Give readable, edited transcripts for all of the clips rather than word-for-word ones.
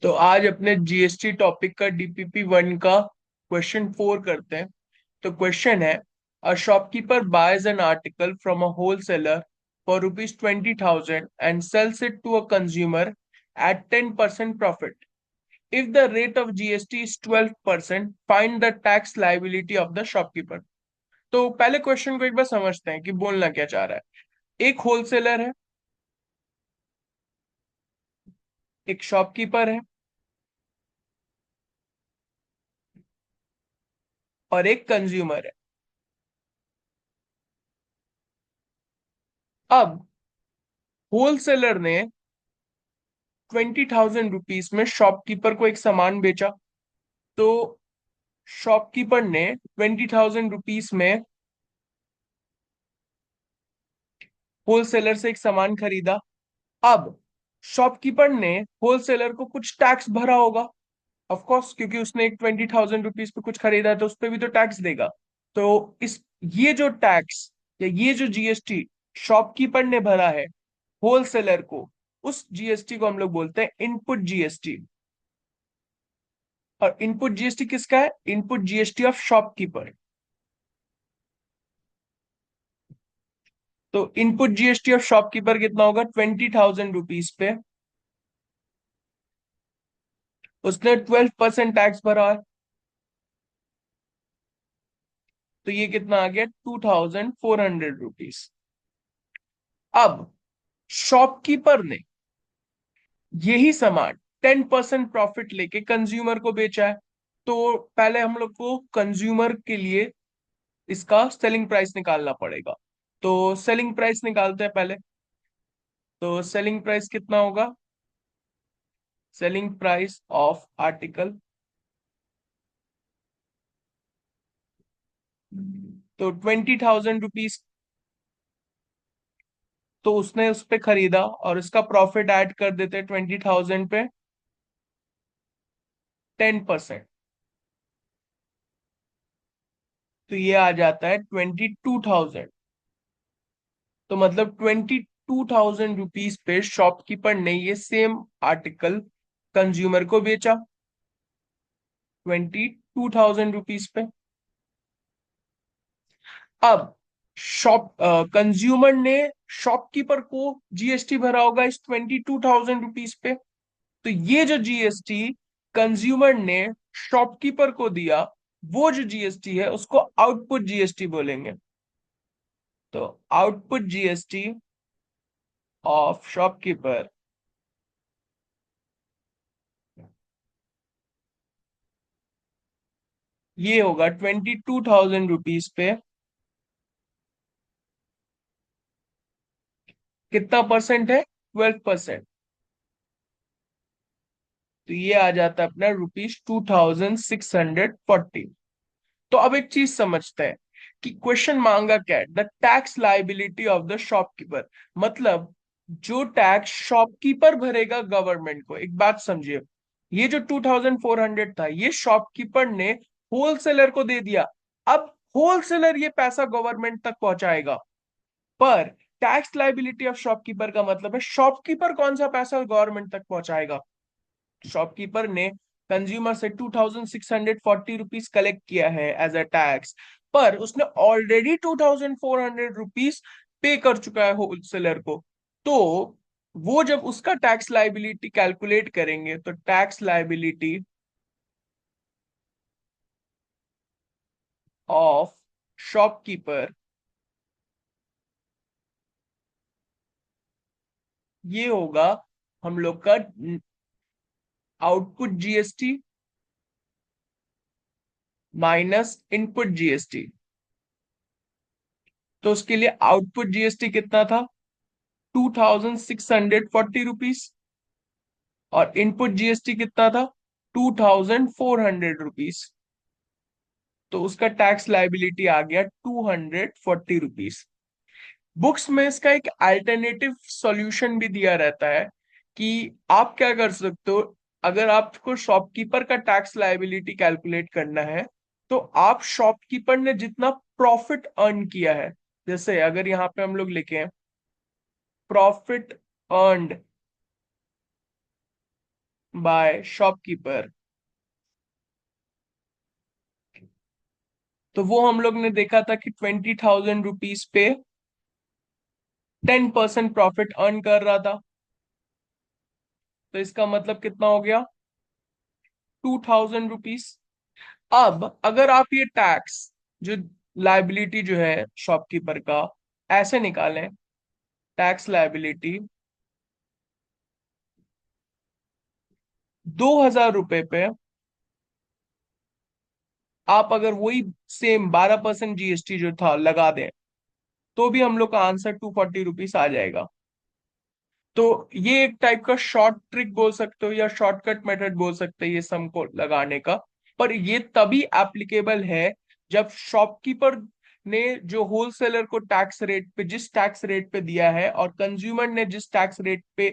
तो आज अपने जीएसटी टॉपिक का डीपीपी 1 का क्वेश्चन 4 करते हैं। तो क्वेश्चन है, a shopkeeper buys an article from a wholesaler for ₹20,000 and sells it to a consumer at 10% profit. If the rate of GST is 12%, find the tax liability of the shopkeeper. तो पहले question को एक बार समझते हैं कि बोलना क्या चाह रहा है। एक होलसेलर है, एक शॉपकीपर है और एक कंज्यूमर है। अब होलसेलर ने 20,000 रुपीज में शॉपकीपर को एक सामान बेचा। तो शॉपकीपर ने 20,000 रुपीज में होलसेलर से एक सामान खरीदा। अब शॉपकीपर ने होलसेलर को कुछ टैक्स भरा होगा, ऑफ कोर्स, क्योंकि उसने एक 20,000 रुपीज पे कुछ खरीदा है तो उस पर भी तो टैक्स देगा। तो इस ये जो टैक्स या ये जो जीएसटी शॉपकीपर ने भरा है होलसेलर को, उस जीएसटी को हम लोग बोलते हैं इनपुट जीएसटी। और इनपुट जीएसटी किसका है? Input GST of shopkeeper. तो इनपुट जीएसटी ऑफ शॉपकीपर कितना होगा? 20,000 रुपीज पे उसने 12% टैक्स भरा है। तो ये कितना आ गया? 2,400 रुपीज। अब शॉपकीपर ने यही सामान 10% प्रॉफिट लेके कंज्यूमर को बेचा है। तो पहले हम लोग को कंज्यूमर के लिए इसका सेलिंग प्राइस निकालना पड़ेगा। तो सेलिंग प्राइस निकालते हैं पहले। तो सेलिंग प्राइस कितना होगा? सेलिंग प्राइस ऑफ आर्टिकल, तो 20,000 रुपीज तो उसने उस पे खरीदा और इसका प्रॉफिट ऐड कर देते 20,000 पे 10%। तो ये आ जाता है 22,000। तो मतलब 22,000 रुपीज पे शॉपकीपर ने ये सेम आर्टिकल कंज्यूमर को बेचा 22,000 रुपीज पे। अब शॉप कंज्यूमर ने शॉपकीपर को जीएसटी भरा होगा इस 22,000 रुपीज पे। तो ये जो जीएसटी कंज्यूमर ने शॉपकीपर को दिया, वो जो जीएसटी है उसको आउटपुट जीएसटी बोलेंगे। तो आउटपुट जीएसटी ऑफ शॉपकीपर ये होगा 22,000 रुपीज पे कितना परसेंट है? 12%। तो ये आ जाता है अपना ₹2,640। तो अब एक चीज समझते हैं कि क्वेश्चन मांगा क्या है, the tax liability of the shopkeeper. मतलब जो टैक्स शॉपकीपर भरेगा गवर्नमेंट को। एक बात समझिए, ये जो 2,400 था ये शॉपकीपर ने होलसेलर को दे दिया। अब होलसेलर ये पैसा गवर्नमेंट तक पहुंचाएगा। पर टैक्स लाइबिलिटी ऑफ शॉपकीपर का मतलब है शॉपकीपर कौन सा पैसा गवर्नमेंट तक पहुंचाएगा। शॉपकीपर ने कंज्यूमर से 2,640 रुपीज कलेक्ट किया है एज अ टैक्स, पर उसने ऑलरेडी 2,400 रुपीज पे कर चुका है होलसेलर को। तो वो जब उसका टैक्स लाइबिलिटी कैलकुलेट करेंगे तो टैक्स लाइबिलिटी ऑफ शॉपकीपर ये होगा हम लोग का output GST minus input GST. तो उसके लिए आउटपुट जीएसटी कितना था? 2,640 रुपीज। और इनपुट जीएसटी कितना था? 2,400 रुपीज। तो उसका टैक्स लाइबिलिटी आ गया 240 रुपीज। बुक्स में इसका एक अल्टरनेटिव सॉल्यूशन भी दिया रहता है कि आप क्या कर सकते हो। अगर आपको शॉपकीपर का टैक्स लाइबिलिटी कैलकुलेट करना है तो आप शॉपकीपर ने जितना प्रॉफिट अर्न किया है, जैसे अगर यहाँ पे हम लोग लिखें प्रॉफिट अर्नड बाय शॉपकीपर। तो वो हम लोग ने देखा था कि 20,000 रुपीज पे 10% प्रॉफिट अर्न कर रहा था। तो इसका मतलब कितना हो गया, 2,000 रुपीज। अब अगर आप ये टैक्स जो लाइबिलिटी जो है शॉपकीपर का ऐसे निकालें, टैक्स लाइबिलिटी 2,000 रुपए पे आप अगर वही सेम 12% जीएसटी जो था लगा दें, तो भी हम लोग का आंसर 240 रुपीज आ जाएगा। तो ये एक टाइप का शॉर्ट ट्रिक बोल सकते हो या शॉर्टकट मेथड बोल सकते हो ये सम को लगाने का। पर ये तभी एप्लीकेबल है जब शॉपकीपर ने जो होलसेलर को टैक्स रेट पे जिस टैक्स रेट पे दिया है और कंज्यूमर ने जिस टैक्स रेट पे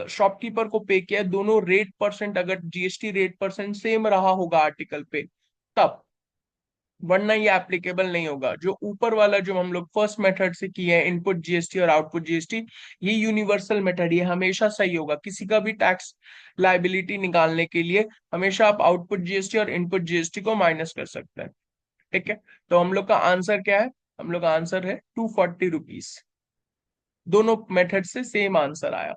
शॉपकीपर को पे किया है, दोनों रेट परसेंट अगर जीएसटी रेट परसेंट सेम रहा होगा आर्टिकल पे, तब। वरना ये एप्लीकेबल नहीं होगा। जो ऊपर वाला जो हम लोग फर्स्ट मेथड से किए हैं, इनपुट जीएसटी और आउटपुट जीएसटी, ये यूनिवर्सल मेथड, ये हमेशा सही होगा किसी का भी टैक्स लाइबिलिटी निकालने के लिए। हमेशा आप आउटपुट जीएसटी और इनपुट जीएसटी को माइनस कर सकते हैं। ठीक है। तो हम लोग का आंसर क्या है, हम लोग का आंसर है 240 रुपीज। दोनों मेथड से सेम आंसर आया।